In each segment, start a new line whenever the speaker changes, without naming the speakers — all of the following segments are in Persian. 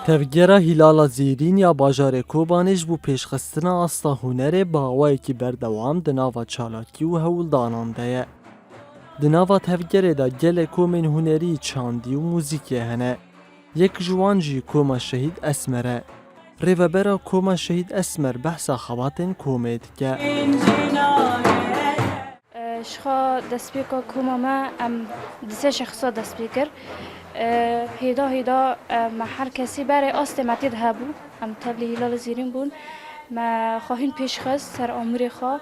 Tevgera Hilala Zêrîn ya bajarê Kobanê ji bo pêşxistina asta hunerê bawayekî berdewam di nava çalakî û hewildanan de ye. Di nava tevgerê de gelek komên hunerî, çandî û mûzîkê hene. Yek ji wan jî Koma Şehîd Esmer e. Rêvebera Koma Şehîd Esmer behsa xebatên komê dike.
شخا دەستپێکە کۆمەمە ئەم دیسە شخصا دەستپێ کرد هێدا هێدا مە هەر کەسی بەرێ ئاستێمەتێت هەبوو ئەم تەبلی هیلال زیرین بوون مە خواهین پێشخست سەر ئەموری خوا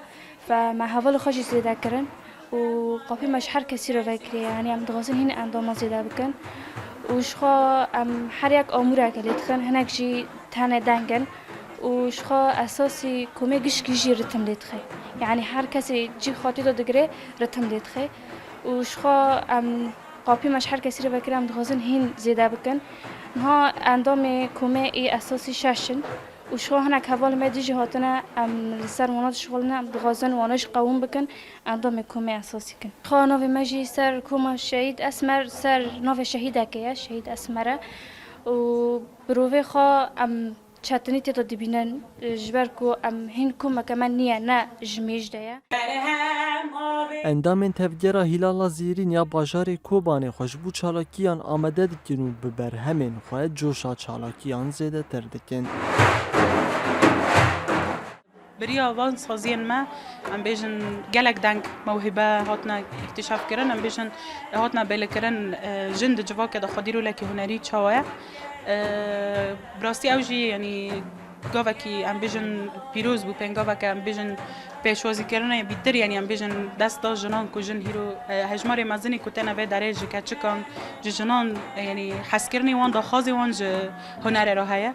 و مە هەڤڵ خۆشی زێدەکردن و قاپی مەش هەر کەسی رو ڤەکرێ یعنی ئەم دغازن هین ئەنداما زێدە بکەن و شخا ئەم هەر یەک ئەمورەکە لێتخن هەنێک ژی تەنێ دەنگن و شخا اساسی کومه گشکی جی رتم لیتخه یعنی هر کسی جی خاطی دو دگره رتم لیتخه و شخا قاپی مش هر کسی رو بکرم دخوازن هین زیده بکن ها اندام کومه ای اساسی ششن و شخا هنک حوال ما دیجی هاتنه لسر منات شغلنا دخوازن وانش قوم بکن اندام کومه اساسی کن خا نوی مجی سر کومه شهید اسمر سر نوی شهیده که شهید اسمره و بروه خا چطنی تیتا دبینن جبر کو هین کمک من نیه نه جمیج دیا.
Endamên tevgera Hilala Zêrîn ya bajarê Kobanê xwe ji bo çalakiyan amade dikin û bi berhemên xwe coşa çalakiyan zêdetir dikin.
بریا وان سازین ما ام بیشن گلک دنگ موهبه هاتنا اکتشاف کردن ام بیشن هاتنا بله کردن جند جواک دا خودی رو لکی هنری چاوه براستی اوجی یعنی گاوه کی ام بیشن پیروز بو پن گاوه که ام بیشن پیشوازی کردن بیتر یعنی ام بیشن دست دا جنان کو جن هیرو هجمار مزنی کو تنه به درجه که چکان جنان یعنی حس کردنی وان دا خازی وان ج هنر راهیه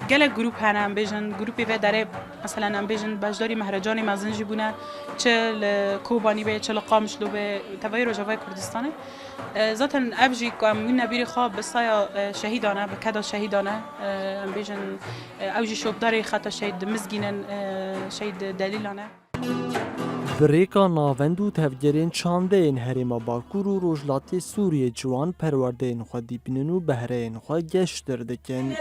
گلک گروپ هنه ام بیشن گروپی و داره مثلا ام بیشن بجداری مهرجان مزنجی بونه چه کوبانی به چه قامشلو به توی رجوای کردستانه ذاتاً ابجی کام من نبیری خواب بسایا شهیدانه به کدا شهیدانه ام بیشن اوجی شوبداری خطا شهید مزگینن شهید دلیلانه
Birêka navend û tevgerên çandeyên Herêma Bakur û Rojhilatê Sûriyê ciwan perwerdeyên xwe dîbînin û behreyên xwe geştir dikin.